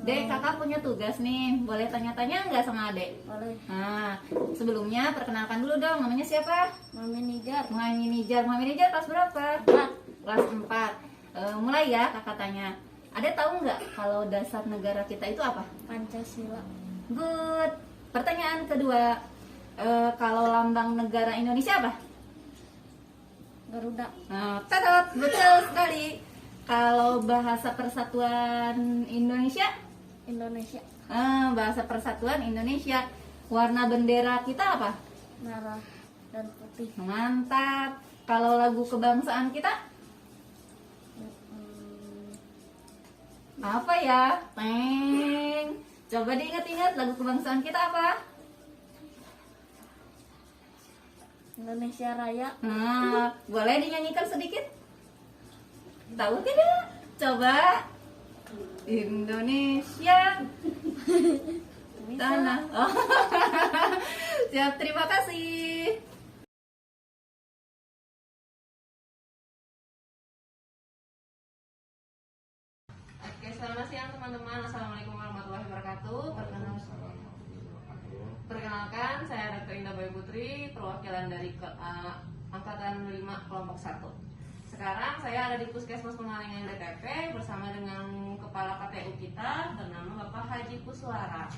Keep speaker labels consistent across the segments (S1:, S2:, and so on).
S1: Dek, kakak punya tugas nih. Boleh tanya-tanya nggak sama adek?
S2: Boleh.
S1: Nah, sebelumnya perkenalkan dulu dong. Namanya siapa?
S2: Mami Nijar.
S1: Mami Nijar. Mami Nijar kelas berapa?
S2: 4.
S1: Kelas 4. Mulai ya kakak tanya. Adek tahu nggak kalau dasar negara kita itu apa?
S2: Pancasila.
S1: Good. Pertanyaan kedua. Kalau lambang negara Indonesia apa?
S2: Garuda.
S1: Nah, tetot, betul sekali. Kalau bahasa persatuan Indonesia?
S2: Indonesia.
S1: Bahasa persatuan Indonesia. Warna bendera kita apa?
S2: Merah dan putih.
S1: Mantap. Kalau lagu kebangsaan kita apa ya? Teng. Coba diingat-ingat lagu kebangsaan kita apa?
S2: Indonesia Raya.
S1: Nah, boleh dinyanyikan sedikit? Tahu tidak? Coba. Indonesia tanah. Oh. Siap, terima kasih. Oke, selamat siang teman-teman. Assalamualaikum warahmatullahi wabarakatuh. Perkenalkan, saya Dr. Indah Bayu Putri, perwakilan dari Angkatan 5 Kelompok 1. Sekarang saya ada di Puskesmas Pengalengan DTP bersama dengan Kepala KTU kita bernama Bapak Haji Kuswara.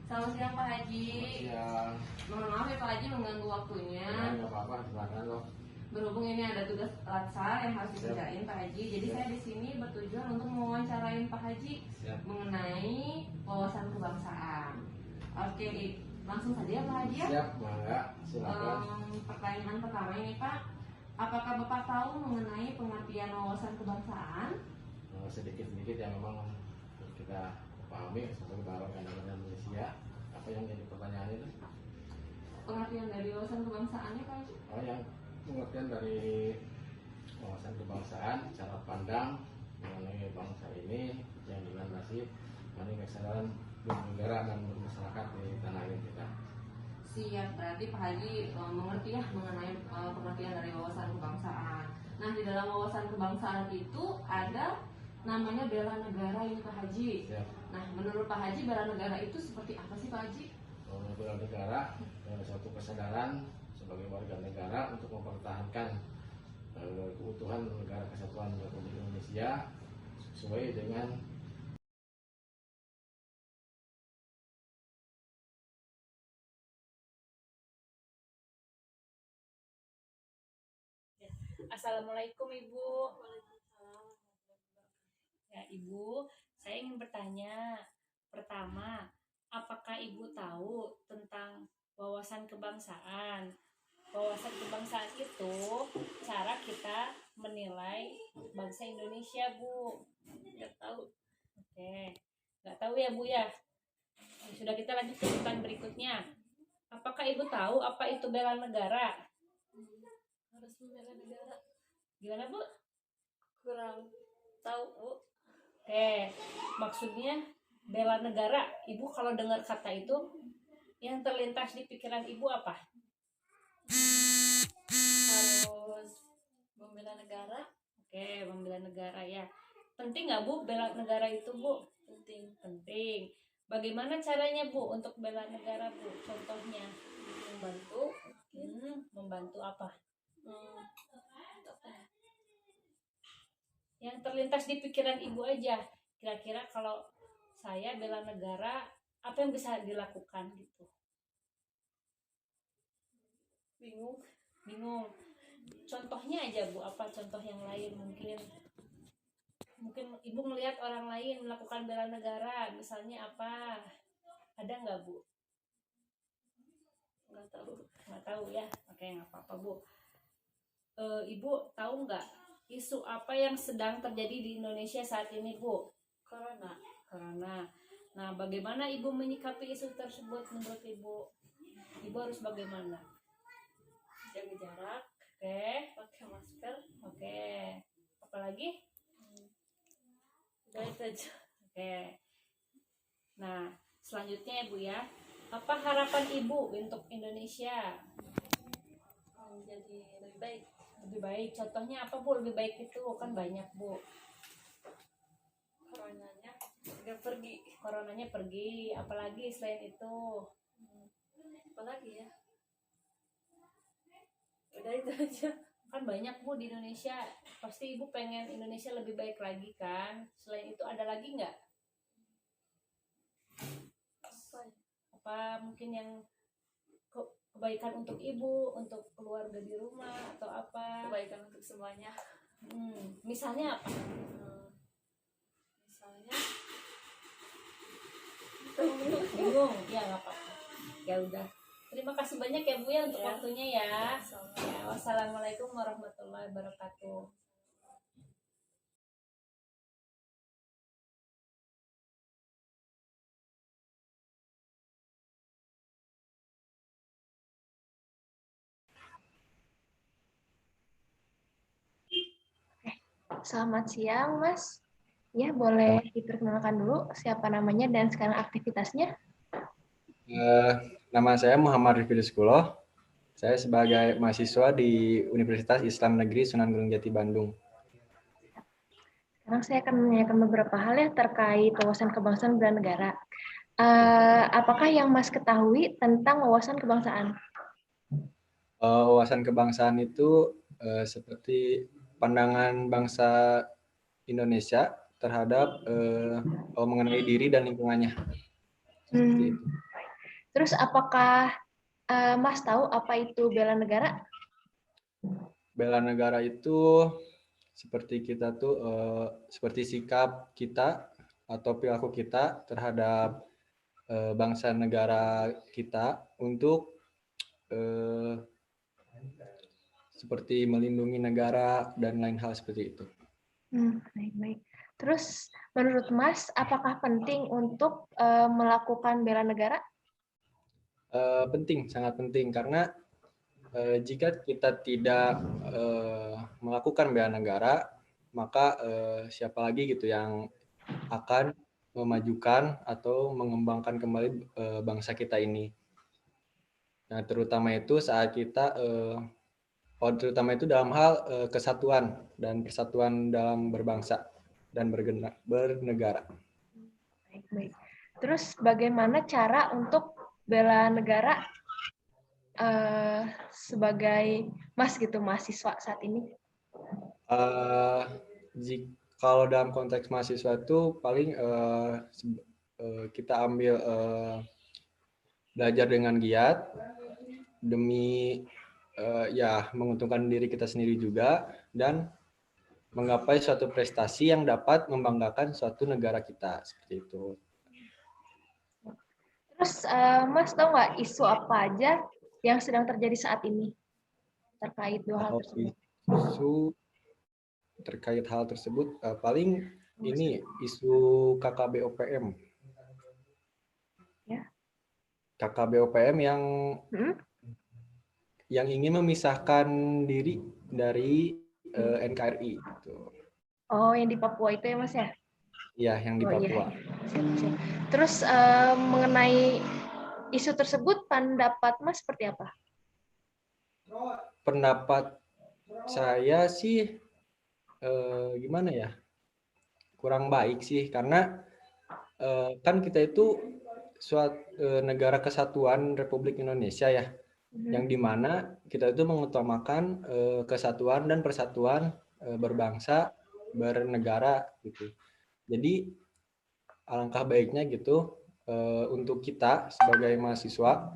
S1: Selamat siang Pak Haji.
S3: Siang.
S1: Mohon maaf ya Pak Haji mengganggu waktunya.
S3: Ya, nggak apa-apa, silakan loh.
S1: Berhubung ini ada tugas latsar yang harus dikerjain Pak Haji, jadi saya di sini bertujuan untuk mewawancarain Pak Haji mengenai wawasan kebangsaan. Oke, langsung saja Pak Haji ya.
S3: Siap, mangga, silakan.
S1: Pertanyaan pertama ini Pak, apakah Bapak tahu mengenai pengertian wawasan kebangsaan?
S3: Sedikit-sedikit yang memang kita pahami sebagai warga negara Indonesia. Apa yang jadi pertanyaan itu?
S1: Pengertian dari wawasan kebangsaannya Pak Haji?
S3: Oh, yang pengertian dari wawasan kebangsaan, cara pandang mengenai bangsa ini yang dilandasi mengenai kesadaran bernegara dan bermasyarakat di tanah air kita.
S1: Siap, berarti Pak Haji mengerti ya mengenai pengertian dari wawasan kebangsaan. Nah, di dalam wawasan kebangsaan itu ada namanya bela negara ini Pak Haji.
S3: Siap.
S1: Nah, menurut Pak Haji bela negara itu seperti apa sih Pak Haji?
S3: Bela negara suatu kesadaran sebagai warga negara untuk mempertahankan keutuhan negara kesatuan Republik Indonesia sesuai dengan
S4: Assalamualaikum Ibu. Ya Ibu, saya ingin bertanya. Pertama, apakah Ibu tahu tentang wawasan kebangsaan? Wawasan kebangsaan itu cara kita menilai bangsa Indonesia, Bu. Nggak tahu. Oke, nggak tahu ya Bu ya. Sudah, kita lanjut ke pertanyaan berikutnya. Apakah Ibu tahu apa itu bela negara?
S2: Harus membela negara.
S4: Gimana Bu?
S2: Kurang tahu, Bu.
S4: Oke, maksudnya bela negara. Ibu kalau dengar kata itu, yang terlintas di pikiran Ibu apa?
S2: Harus membela negara.
S4: Oke, membela negara ya. Penting nggak Bu bela negara itu Bu?
S2: Penting.
S4: Penting. Bagaimana caranya Bu untuk bela negara Bu? Contohnya?
S2: Membantu.
S4: Membantu apa?
S2: Apa ya?
S4: Yang terlintas di pikiran Ibu aja. Kira-kira kalau saya bela negara, apa yang bisa dilakukan gitu?
S2: Bingung.
S4: Bingung. Contohnya aja Bu, apa contoh yang lain mungkin Ibu melihat orang lain melakukan bela negara, misalnya apa? Ada nggak Bu? Nggak tahu ya. Oke, nggak apa-apa Bu. Ibu tahu nggak isu apa yang sedang terjadi di Indonesia saat ini Bu?
S2: Corona.
S4: Nah, bagaimana Ibu menyikapi isu tersebut menurut Ibu? Ibu harus bagaimana?
S2: Jaga jarak.
S4: Oke.
S2: Pakai masker.
S4: Oke. Apalagi?
S2: Udah itu aja.
S4: Oke. Nah, selanjutnya ya Bu ya. Apa harapan Ibu untuk Indonesia?
S2: Jadi lebih baik.
S4: Lebih baik. Contohnya apa Bu? Lebih baik itu kan banyak Bu.
S2: Coronanya udah pergi.
S4: coronanya pergi, apalagi selain itu?
S2: Apalagi ya, udah itu aja.
S4: Kan banyak Bu di Indonesia, pasti Ibu pengen Indonesia lebih baik lagi kan? Selain itu ada lagi nggak?
S2: Apa ya?
S4: Apa mungkin yang kebaikan untuk Ibu, untuk keluarga di rumah atau apa?
S2: Kebaikan untuk semuanya.
S4: Misalnya apa?
S2: Misalnya
S4: Bingung? Ya nggak apa-apa. Ya udah. Terima kasih banyak ya Bu ya untuk
S2: Ya.
S4: waktunya ya. Ya, wassalamualaikum warahmatullahi wabarakatuh.
S5: Selamat siang, Mas. Ya, boleh diperkenalkan dulu siapa namanya dan sekarang aktivitasnya?
S6: Nama saya Muhammad Rifki Skuloh. Saya sebagai mahasiswa di Universitas Islam Negeri Sunan Gunung Jati Bandung.
S5: Sekarang saya akan menanyakan beberapa hal ya terkait wawasan kebangsaan dan negara. Apakah yang Mas ketahui tentang wawasan kebangsaan?
S6: Wawasan kebangsaan itu seperti pandangan bangsa Indonesia terhadap mengenai diri dan lingkungannya. Seperti itu.
S5: Terus apakah Mas tahu apa itu bela negara?
S6: Bela negara itu seperti kita tuh seperti sikap kita atau perilaku kita terhadap bangsa negara kita untuk seperti melindungi negara dan lain hal seperti itu.
S5: Baik-baik. Terus menurut Mas, apakah penting untuk melakukan bela negara?
S6: Penting, sangat penting karena jika kita tidak melakukan bela negara, maka siapa lagi gitu yang akan memajukan atau mengembangkan kembali bangsa kita ini. Nah, terutama itu saat kita terutama itu dalam hal kesatuan dan persatuan dalam berbangsa dan bernegara.
S5: Baik-baik. Terus bagaimana cara untuk bela negara sebagai Mas gitu mahasiswa saat ini?
S6: Kalau dalam konteks mahasiswa itu paling kita ambil belajar dengan giat demi ya menguntungkan diri kita sendiri juga dan menggapai suatu prestasi yang dapat membanggakan suatu negara kita seperti itu.
S5: Terus Mas tahu nggak isu apa aja yang sedang terjadi saat ini terkait dua hal tersebut?
S6: Isu terkait hal tersebut paling ini isu KKB OPM.
S5: Ya.
S6: KKB OPM yang ingin memisahkan diri dari NKRI. Gitu.
S5: Oh, yang di Papua itu ya Mas ya?
S6: Iya, yang di Papua.
S5: Siap. Terus mengenai isu tersebut, pendapat Mas seperti apa?
S6: Pendapat saya sih gimana ya? Kurang baik sih, karena kan kita itu suatu negara kesatuan Republik Indonesia ya. Yang dimana kita itu mengutamakan kesatuan dan persatuan berbangsa, bernegara gitu. Jadi alangkah baiknya gitu untuk kita sebagai mahasiswa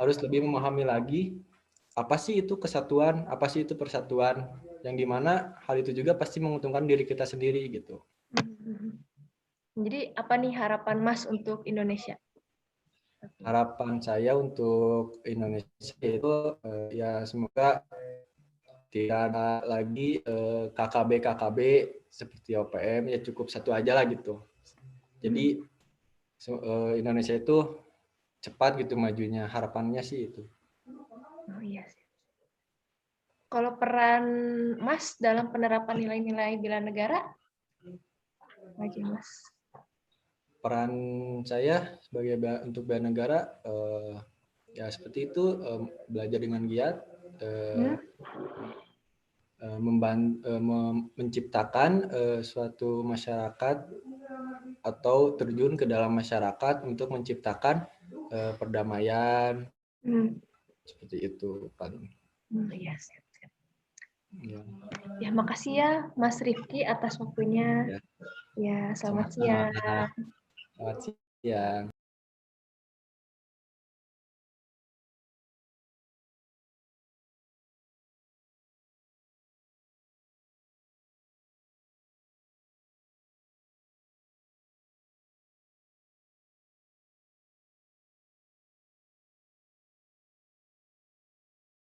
S6: harus lebih memahami lagi apa sih itu kesatuan, apa sih itu persatuan, yang dimana hal itu juga pasti menguntungkan diri kita sendiri gitu.
S5: Jadi apa nih harapan Mas untuk Indonesia?
S6: Harapan saya untuk Indonesia itu ya semoga tidak ada lagi KKB seperti OPM, ya cukup satu aja lah gitu. Jadi Indonesia itu cepat gitu majunya, harapannya sih itu.
S5: Oh iya sih. Kalau peran Mas dalam penerapan nilai-nilai bela negara, bagi Mas?
S6: Peran saya sebagai untuk bela negara ya seperti itu, belajar dengan giat, menciptakan suatu masyarakat atau terjun ke dalam masyarakat untuk menciptakan perdamaian
S5: Hmm.
S6: seperti itu paling.
S5: Iya, siap, siap.
S6: Ya.
S5: Ya, makasih ya Mas Rifki atas waktunya.
S6: Ya.
S5: Ya, selamat
S6: Sama-sama.
S5: siang.
S6: Selamat siang.